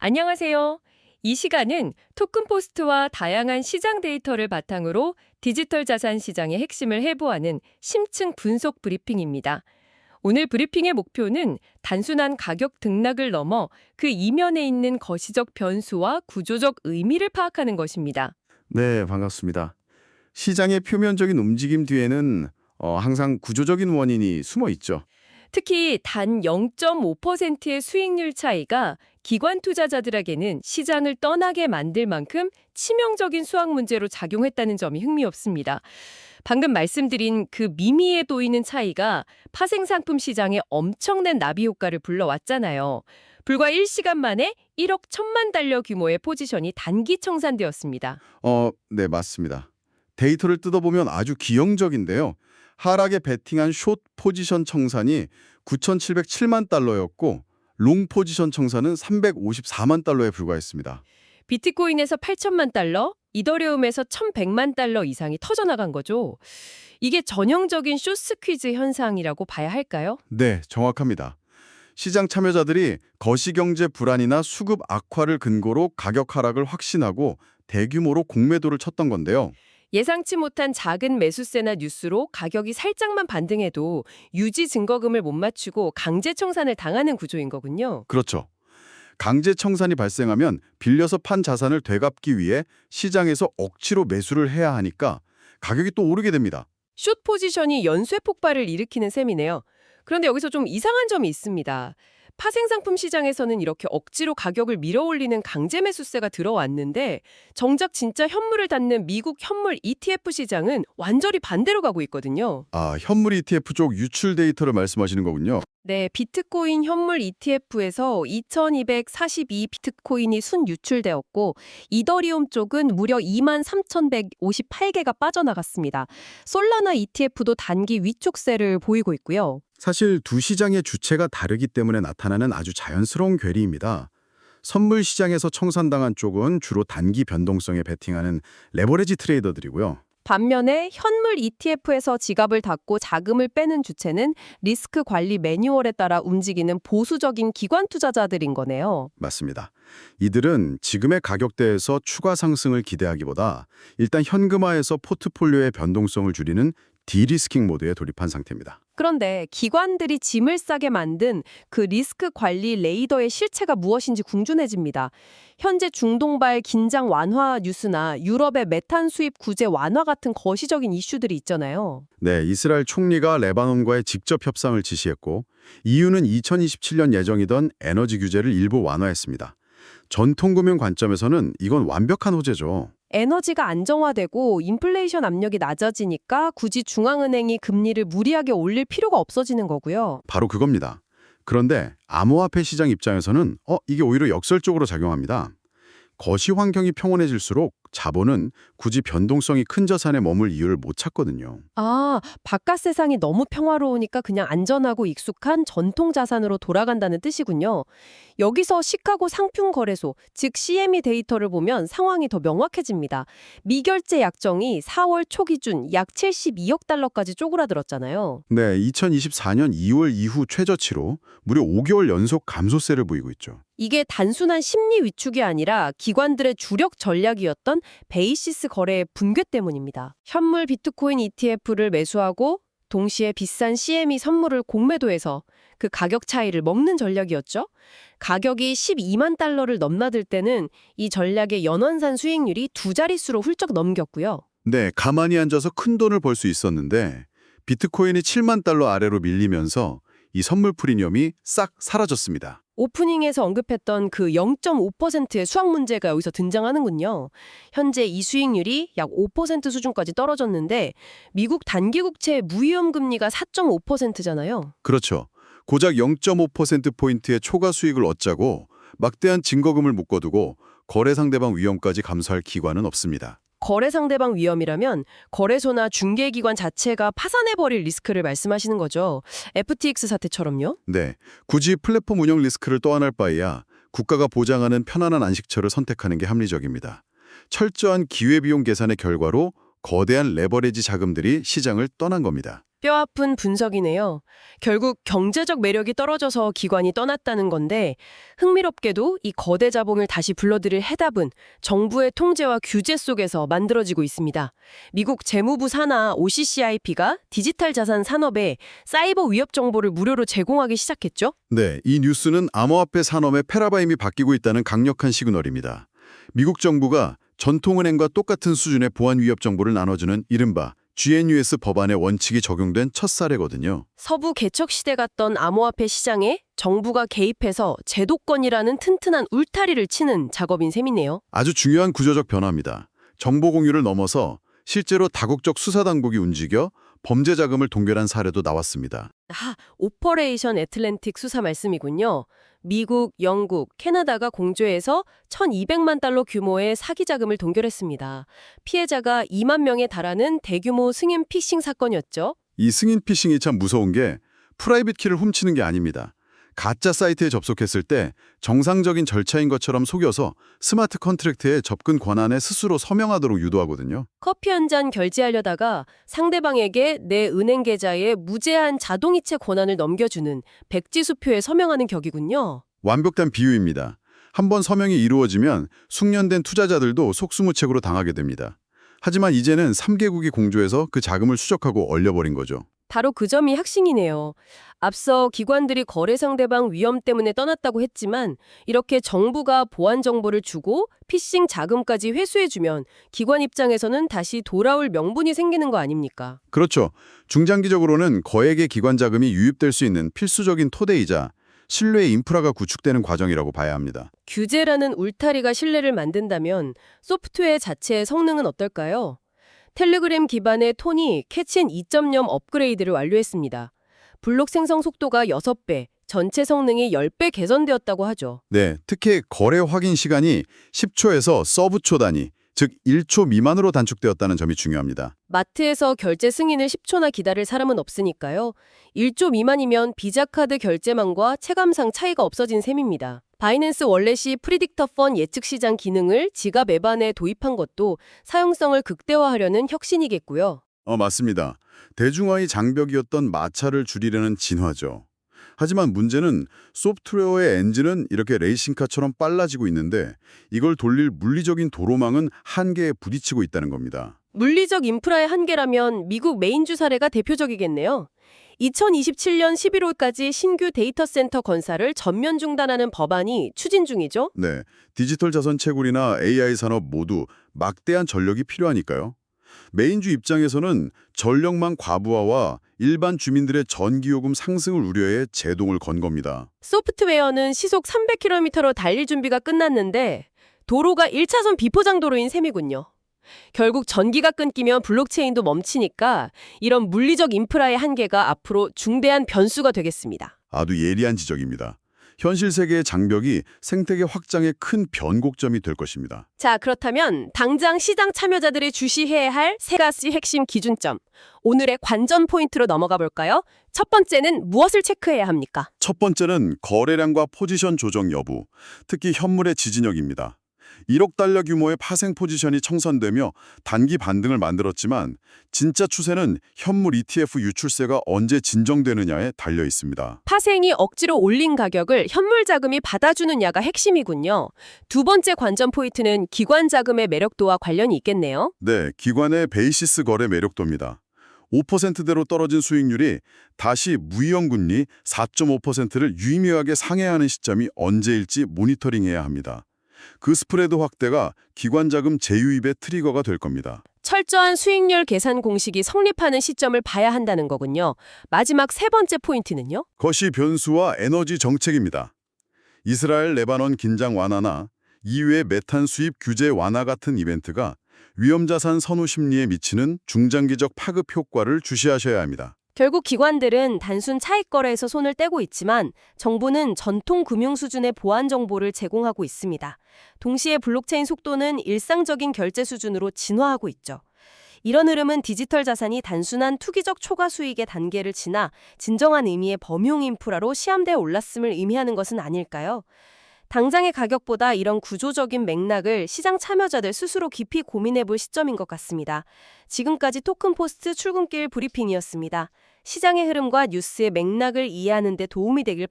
안녕하세요. 이 시간은 토큰포스트와 다양한 시장 데이터를 바탕으로 디지털 자산 시장의 핵심을 해부하는 심층 분석 브리핑입니다. 오늘 브리핑의 목표는 단순한 가격 등락을 넘어 그 이면에 있는 거시적 변수와 구조적 의미를 파악하는 것입니다. 네, 반갑습니다. 시장의 표면적인 움직임 뒤에는 항상 구조적인 원인이 숨어 있죠. 특히 단 0.5%의 수익률 차이가 기관 투자자들에게는 시장을 떠나게 만들 만큼 치명적인 수학 문제로 작용했다는 점이 흥미롭습니다. 방금 말씀드린 그 미미에 보이는 차이가 파생상품 시장에 엄청난 나비 효과를 불러왔잖아요. 불과 1시간 만에 1억 1천만 달러 규모의 포지션이 단기 청산되었습니다. 네, 맞습니다. 데이터를 뜯어보면 아주 기형적인데요. 하락에 베팅한 숏 포지션 청산이 9,707만 달러였고 롱 포지션 청산은 354만 달러에 불과했습니다. 비트코인에서 8천만 달러, 이더리움에서 1,100만 달러 이상이 터져나간 거죠. 이게 전형적인 숏스퀴즈 현상이라고 봐야 할까요? 네, 정확합니다. 시장 참여자들이 거시경제 불안이나 수급 악화를 근거로 가격 하락을 확신하고 대규모로 공매도를 쳤던 건데요. 예상치 못한 작은 매수세나 뉴스로 가격이 살짝만 반등해도 유지 증거금을 못 맞추고 강제 청산을 당하는 구조인 거군요. 그렇죠. 강제 청산이 발생하면 빌려서 판 자산을 되갚기 위해 시장에서 억지로 매수를 해야 하니까 가격이 또 오르게 됩니다. 숏 포지션이 연쇄 폭발을 일으키는 셈이네요. 그런데 여기서 좀 이상한 점이 있습니다. 파생상품 시장에서는 이렇게 억지로 가격을 밀어올리는 강제 매수세가 들어왔는데 정작 진짜 현물을 닫는 미국 현물 ETF 시장은 완전히 반대로 가고 있거든요. 현물 ETF 쪽 유출 데이터를 말씀하시는 거군요. 네, 비트코인 현물 ETF에서 2242 비트코인이 순유출되었고 이더리움 쪽은 무려 23,158개가 빠져나갔습니다. 솔라나 ETF도 단기 위축세를 보이고 있고요. 사실 두 시장의 주체가 다르기 때문에 나타나는 아주 자연스러운 괴리입니다. 선물 시장에서 청산당한 쪽은 주로 단기 변동성에 베팅하는 레버리지 트레이더들이고요. 반면에 현물 ETF에서 지갑을 닫고 자금을 빼는 주체는 리스크 관리 매뉴얼에 따라 움직이는 보수적인 기관 투자자들인 거네요. 맞습니다. 이들은 지금의 가격대에서 추가 상승을 기대하기보다 일단 현금화해서 포트폴리오의 변동성을 줄이는 디리스킹 모드에 돌입한 상태입니다. 그런데 기관들이 짐을 싸게 만든 그 리스크 관리 레이더의 실체가 무엇인지 궁금해집니다. 현재 중동발 긴장 완화 뉴스나 유럽의 메탄 수입 구제 완화 같은 거시적인 이슈들이 있잖아요. 네, 이스라엘 총리가 레바논과의 직접 협상을 지시했고 EU는 2027년 예정이던 에너지 규제를 일부 완화했습니다. 전통금융 관점에서는 이건 완벽한 호재죠. 에너지가 안정화되고 인플레이션 압력이 낮아지니까 굳이 중앙은행이 금리를 무리하게 올릴 필요가 없어지는 거고요. 바로 그겁니다. 그런데 암호화폐 시장 입장에서는 이게 오히려 역설적으로 작용합니다. 거시 환경이 평온해질수록 자본은 굳이 변동성이 큰 자산에 머물 이유를 못 찾거든요. 바깥 세상이 너무 평화로우니까 그냥 안전하고 익숙한 전통 자산으로 돌아간다는 뜻이군요. 여기서 시카고 상품거래소, 즉 CME 데이터를 보면 상황이 더 명확해집니다. 미결제 약정이 4월 초 기준 약 72억 달러까지 쪼그라들었잖아요. 네, 2024년 2월 이후 최저치로 무려 5개월 연속 감소세를 보이고 있죠. 이게 단순한 심리 위축이 아니라 기관들의 주력 전략이었던 베이시스 거래의 붕괴 때문입니다. 현물 비트코인 ETF를 매수하고 동시에 비싼 CME 선물을 공매도해서 그 가격 차이를 먹는 전략이었죠. 가격이 12만 달러를 넘나들 때는 이 전략의 연원산 수익률이 두 자릿수로 훌쩍 넘겼고요. 네, 가만히 앉아서 큰 돈을 벌 수 있었는데 비트코인이 7만 달러 아래로 밀리면서 이 선물 프리미엄이 싹 사라졌습니다. 오프닝에서 언급했던 그 0.5%의 수학 문제가 여기서 등장하는군요. 현재 이 수익률이 약 5% 수준까지 떨어졌는데 미국 단기국채 무위험 금리가 4.5%잖아요. 그렇죠. 고작 0.5%포인트의 초과 수익을 얻자고 막대한 증거금을 묶어두고 거래 상대방 위험까지 감수할 기관은 없습니다. 거래 상대방 위험이라면 거래소나 중개기관 자체가 파산해버릴 리스크를 말씀하시는 거죠. FTX 사태처럼요? 네, 굳이 플랫폼 운영 리스크를 떠안을 바에야 국가가 보장하는 편안한 안식처를 선택하는 게 합리적입니다. 철저한 기회비용 계산의 결과로 거대한 레버리지 자금들이 시장을 떠난 겁니다. 뼈아픈 분석이네요. 결국 경제적 매력이 떨어져서 기관이 떠났다는 건데 흥미롭게도 이 거대 자본을 다시 불러들일 해답은 정부의 통제와 규제 속에서 만들어지고 있습니다. 미국 재무부 산하 OCCIP가 디지털 자산 산업에 사이버 위협 정보를 무료로 제공하기 시작했죠. 네, 이 뉴스는 암호화폐 산업의 패러다임이 바뀌고 있다는 강력한 시그널입니다. 미국 정부가 전통은행과 똑같은 수준의 보안 위협 정보를 나눠주는 이른바 GNUS 법안의 원칙이 적용된 첫 사례거든요. 서부 개척 시대 같던 암호화폐 시장에 정부가 개입해서 제도권이라는 튼튼한 울타리를 치는 작업인 셈이네요. 아주 중요한 구조적 변화입니다. 정보 공유를 넘어서 실제로 다국적 수사당국이 움직여 범죄 자금을 동결한 사례도 나왔습니다. 오퍼레이션 애틀랜틱 수사 말씀이군요. 미국, 영국, 캐나다가 공조해서 1,200만 달러 규모의 사기 자금을 동결했습니다. 피해자가 2만 명에 달하는 대규모 승인 피싱 사건이었죠. 이 승인 피싱이 참 무서운 게 프라이빗 키를 훔치는 게 아닙니다. 가짜 사이트에 접속했을 때 정상적인 절차인 것처럼 속여서 스마트 컨트랙트의 접근 권한에 스스로 서명하도록 유도하거든요. 커피 한 잔 결제하려다가 상대방에게 내 은행 계좌에 무제한 자동이체 권한을 넘겨주는 백지수표에 서명하는 격이군요. 완벽한 비유입니다. 한번 서명이 이루어지면 숙련된 투자자들도 속수무책으로 당하게 됩니다. 하지만 이제는 3개국이 공조해서 그 자금을 수적하고 얼려버린 거죠. 바로 그 점이 핵심이네요. 앞서 기관들이 거래 상대방 위험 때문에 떠났다고 했지만 이렇게 정부가 보안 정보를 주고 피싱 자금까지 회수해주면 기관 입장에서는 다시 돌아올 명분이 생기는 거 아닙니까? 그렇죠. 중장기적으로는 거액의 기관 자금이 유입될 수 있는 필수적인 토대이자 신뢰의 인프라가 구축되는 과정이라고 봐야 합니다. 규제라는 울타리가 신뢰를 만든다면 소프트웨어 자체의 성능은 어떨까요? 텔레그램 기반의 톤이 캐친 2.0 업그레이드를 완료했습니다. 블록 생성 속도가 6배, 전체 성능이 10배 개선되었다고 하죠. 네, 특히 거래 확인 시간이 10초에서 서브초 단위, 즉 1초 미만으로 단축되었다는 점이 중요합니다. 마트에서 결제 승인을 10초나 기다릴 사람은 없으니까요. 1초 미만이면 비자카드 결제망과 체감상 차이가 없어진 셈입니다. 바이낸스 월렛이 프리딕터 펀 예측 시장 기능을 지갑 앱안에 도입한 것도 사용성을 극대화하려는 혁신이겠고요. 맞습니다. 대중화의 장벽이었던 마찰을 줄이려는 진화죠. 하지만 문제는 소프트웨어의 엔진은 이렇게 레이싱카처럼 빨라지고 있는데 이걸 돌릴 물리적인 도로망은 한계에 부딪히고 있다는 겁니다. 물리적 인프라의 한계라면 미국 메인주 사례가 대표적이겠네요. 2027년 11월까지 신규 데이터 센터 건설을 전면 중단하는 법안이 추진 중이죠. 네, 디지털 자선 채굴이나 AI 산업 모두 막대한 전력이 필요하니까요. 메인주 입장에서는 전력망 과부하와 일반 주민들의 전기요금 상승을 우려해 제동을 건 겁니다. 소프트웨어는 시속 300km로 달릴 준비가 끝났는데 도로가 1차선 비포장도로인 셈이군요. 결국 전기가 끊기면 블록체인도 멈추니까 이런 물리적 인프라의 한계가 앞으로 중대한 변수가 되겠습니다. 아주 예리한 지적입니다. 현실 세계의 장벽이 생태계 확장의 큰 변곡점이 될 것입니다. 자, 그렇다면 당장 시장 참여자들이 주시해야 할 세 가지 핵심 기준점. 오늘의 관전 포인트로 넘어가 볼까요? 첫 번째는 무엇을 체크해야 합니까? 첫 번째는 거래량과 포지션 조정 여부, 특히 현물의 지진력입니다. 1억 달러 규모의 파생 포지션이 청산되며 단기 반등을 만들었지만 진짜 추세는 현물 ETF 유출세가 언제 진정되느냐에 달려 있습니다. 파생이 억지로 올린 가격을 현물 자금이 받아주느냐가 핵심이군요. 두 번째 관전 포인트는 기관 자금의 매력도와 관련이 있겠네요. 네, 기관의 베이시스 거래 매력도입니다. 5%대로 떨어진 수익률이 다시 무이연금리 4.5%를 유의미하게 상회하는 시점이 언제일지 모니터링해야 합니다. 그 스프레드 확대가 기관 자금 재유입의 트리거가 될 겁니다. 철저한 수익률 계산 공식이 성립하는 시점을 봐야 한다는 거군요. 마지막 세 번째 포인트는요? 거시 변수와 에너지 정책입니다. 이스라엘 레바논 긴장 완화나 EU의 메탄 수입 규제 완화 같은 이벤트가 위험자산 선호 심리에 미치는 중장기적 파급 효과를 주시하셔야 합니다. 결국 기관들은 단순 차익 거래에서 손을 떼고 있지만 정부는 전통 금융 수준의 보안 정보를 제공하고 있습니다. 동시에 블록체인 속도는 일상적인 결제 수준으로 진화하고 있죠. 이런 흐름은 디지털 자산이 단순한 투기적 초과 수익의 단계를 지나 진정한 의미의 범용 인프라로 시험대에 올랐음을 의미하는 것은 아닐까요? 당장의 가격보다 이런 구조적인 맥락을 시장 참여자들 스스로 깊이 고민해 볼 시점인 것 같습니다. 지금까지 토큰포스트 출근길 브리핑이었습니다. 시장의 흐름과 뉴스의 맥락을 이해하는 데 도움이 되길